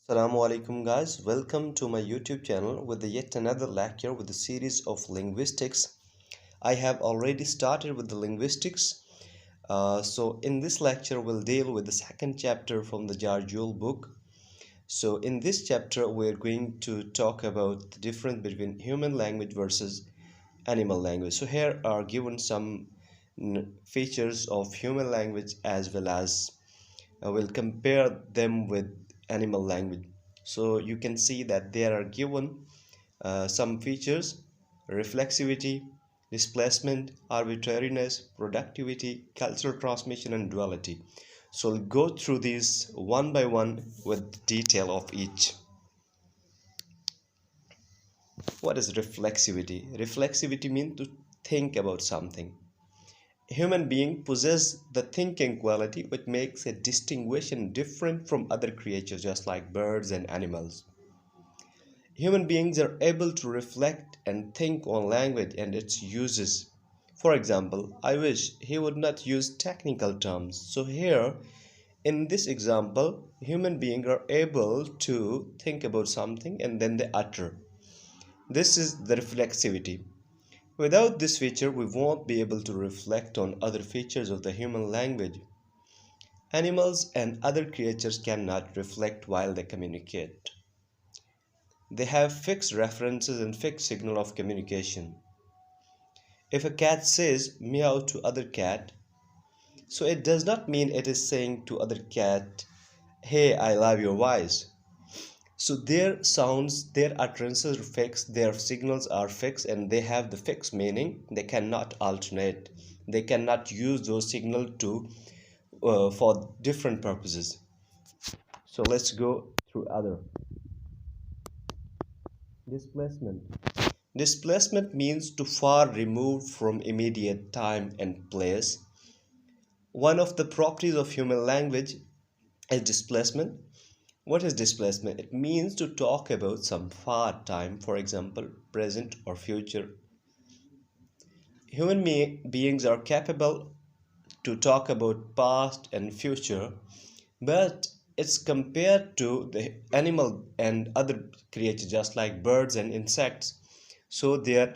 Assalamu alaikum guys, welcome to my YouTube channel with yet another lecture with the series of linguistics. I have already started with the linguistics. So in this lecture we'll deal with the second chapter from the George Yule book. So in this chapter we're going to talk about the difference between human language versus animal language. So here are given some features of human language as well as we'll compare them with animal language. So you can see that there are given some features: reflexivity, displacement, arbitrariness, productivity, cultural transmission, and duality. So we'll go through these one by one with detail of each. What is reflexivity? Reflexivity means to think about something. Human beings possess the thinking quality which makes a distinction different from other creatures just like birds and animals. Human beings are able to reflect and think on language and its uses. For example, I wish he would not use technical terms. So here in this example, human beings are able to think about something and then they utter. This is the reflexivity. Without this feature, we won't be able to reflect on other features of the human language. Animals and other creatures cannot reflect while they communicate. They have fixed references and fixed signal of communication. If a cat says meow to other cat, so it does not mean it is saying to other cat, hey, I love your voice. So their sounds, their utterances are fixed, their signals are fixed, and they have the fixed meaning. They cannot alternate. They cannot use those signals to for different purposes. So let's go through other. Displacement. Displacement means to far removed from immediate time and place. One of the properties of human language is displacement. What is displacement? It means to talk about some far time, for example, present or future. Human beings are capable to talk about past and future, but it's compared to the animal and other creatures just like birds and insects. So their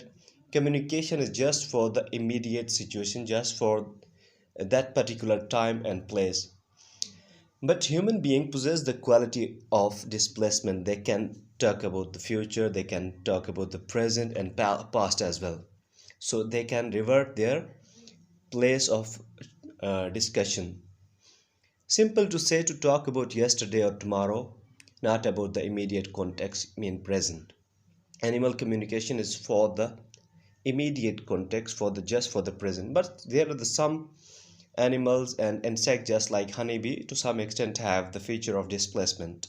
communication is just for the immediate situation, just for that particular time and place. But human beings possess the quality of displacement. They can talk about the future, they can talk about the present and past as well. So they can revert their place of discussion. Simple to say to talk about yesterday or tomorrow, not about the immediate context, mean present. Animal communication is for the immediate context, for the just for the present. But there are some animals and insects just like honeybee to some extent have the feature of displacement.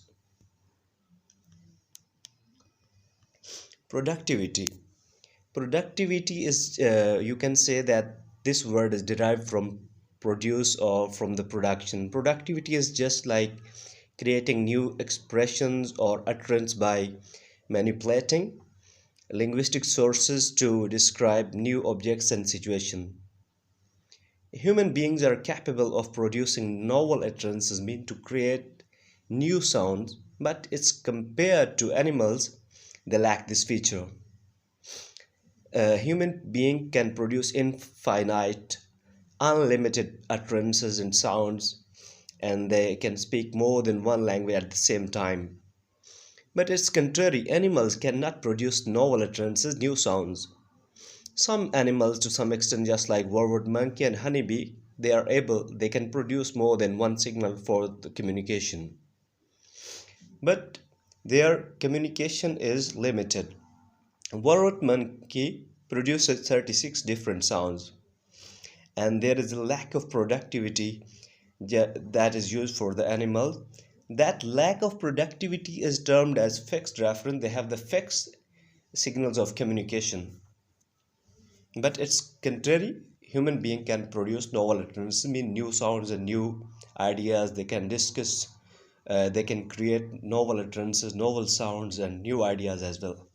Productivity. Productivity is you can say that this word is derived from produce or from the production. Productivity is just like creating new expressions or utterance by manipulating linguistic sources to describe new objects and situations. Human beings are capable of producing novel utterances mean to create new sounds, but it's compared to animals, they lack this feature. A human being can produce infinite, unlimited utterances and sounds, and they can speak more than one language at the same time. But it's contrary, animals cannot produce novel utterances, new sounds. Some animals, to some extent, just like vervet monkey and honeybee, they can produce more than one signal for the communication. But their communication is limited. Vervet monkey produces 36 different sounds, and there is a lack of productivity that is used for the animal. That lack of productivity is termed as fixed reference. They have the fixed signals of communication. But it's contrary. Human being can produce novel utterances, mean new sounds and new ideas. They can discuss. They can create novel utterances, novel sounds, and new ideas as well.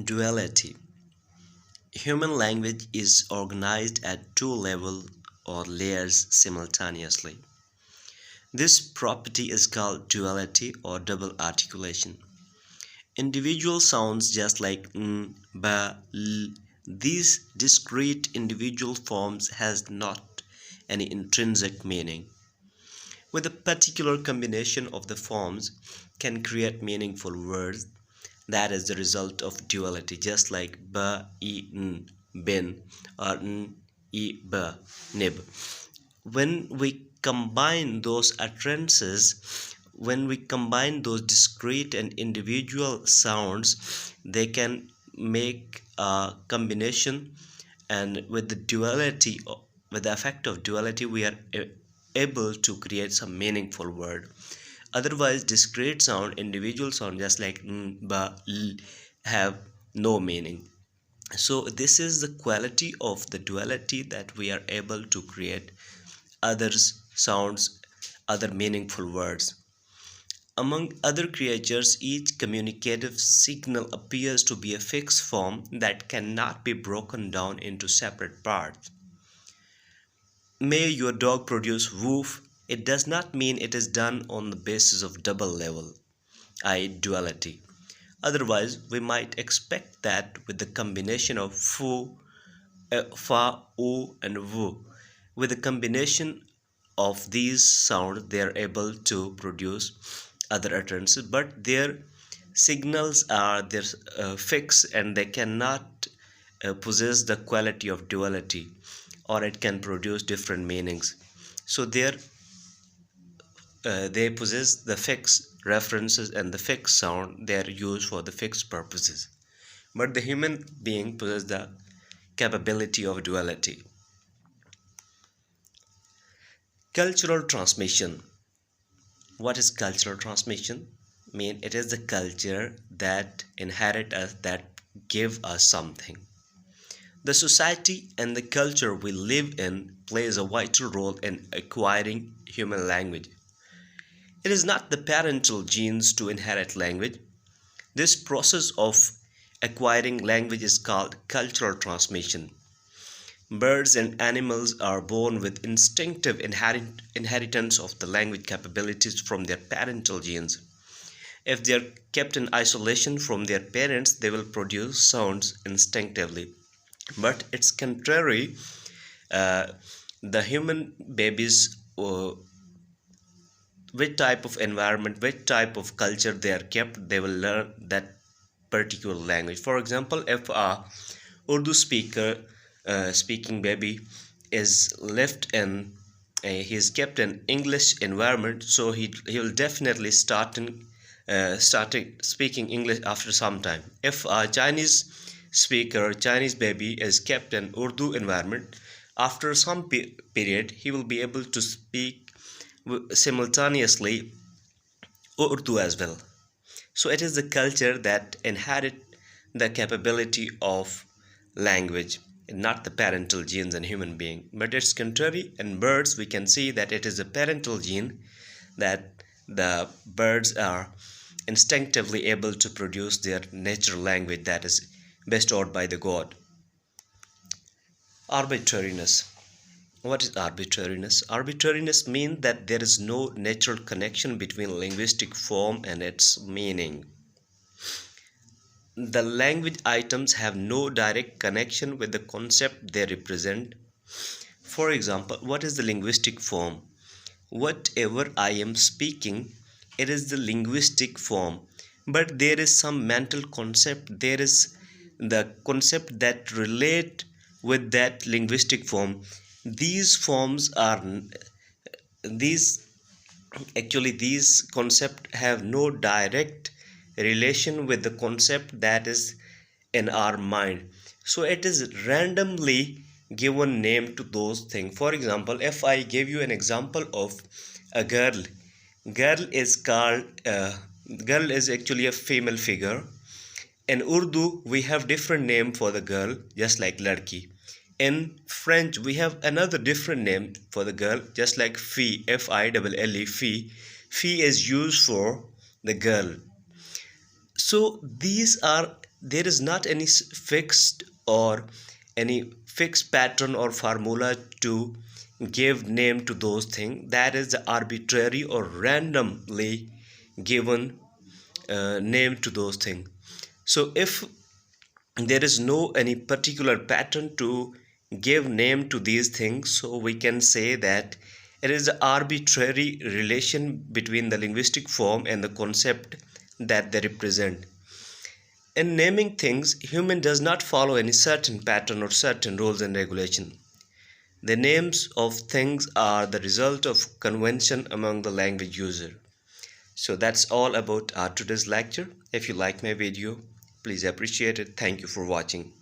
Duality. Human language is organized at two levels or layers simultaneously. This property is called duality or double articulation. Individual sounds just like n, ba, l, these discrete individual forms has not any intrinsic meaning. With a particular combination of the forms can create meaningful words. That is the result of duality, just like ba, e, n, bin, or n, e, ba, nib. When we combine those utterances, when we combine those discrete and individual sounds, they can make a combination, and with the duality, with the effect of duality, we are able to create some meaningful word. Otherwise, discrete sound, individual sound, just like n, ba, l, have no meaning. So this is the quality of the duality, that we are able to create other sounds, other meaningful words. Among other creatures, each communicative signal appears to be a fixed form that cannot be broken down into separate parts. May your dog produce woof, it does not mean it is done on the basis of double level, i.e. duality. Otherwise, we might expect that with the combination of fu, fa, u, and wu, with the combination of these sounds, they are able to produce other utterances, but their signals are their fixed, and they cannot possess the quality of duality, or it can produce different meanings. So they possess the fixed references and the fixed sound. They are used for the fixed purposes, but the human being possesses the capability of duality. Cultural transmission. What is cultural transmission? It is the culture that inherit us, that give us something. The society and the culture we live in plays a vital role in acquiring human language. It is not the parental genes to inherit language. This process of acquiring language is called cultural transmission. Birds and animals are born with instinctive inheritance of the language capabilities from their parental genes. If they are kept in isolation from their parents, they will produce sounds instinctively. But it's contrary. The human babies, which type of environment, which type of culture they are kept, they will learn that particular language. For example, if a Urdu speaking baby is left in he is kept in English environment, so he will definitely starting speaking English after some time. If a Chinese baby is kept in Urdu environment, after some period he will be able to speak simultaneously Urdu as well. So it is the culture that inherit the capability of language, not the parental genes in human being. But it's contrary. In birds, we can see that it is a parental gene, that the birds are instinctively able to produce their natural language that is bestowed by the God. Arbitrariness. What is arbitrariness? Arbitrariness means that there is no natural connection between linguistic form and its meaning. The language items have no direct connection with the concept they represent. For example, what is the linguistic form? Whatever I am speaking, it is the linguistic form. But there is some mental concept, there is the concept that relate with that linguistic form. These forms are these these concepts have no direct relation with the concept that is in our mind. So it is randomly given name to those things. For example, if I give you an example of a girl, girl is called girl is actually a female figure. In Urdu, we have different name for the girl, just like ladki. In French, we have another different name for the girl, just like fille, F-I-L-L-E, fille. Fille is used for the girl. So there is not any fixed or any fixed pattern or formula to give name to those things, that is the arbitrary or randomly given name to those things. So if there is no any particular pattern to give name to these things, so we can say that it is an arbitrary relation between the linguistic form and the concept that they represent. In naming things, human does not follow any certain pattern or certain rules and regulation. The names of things are the result of convention among the language user. So that's all about our today's lecture. If you like my video, please appreciate it. Thank you for watching.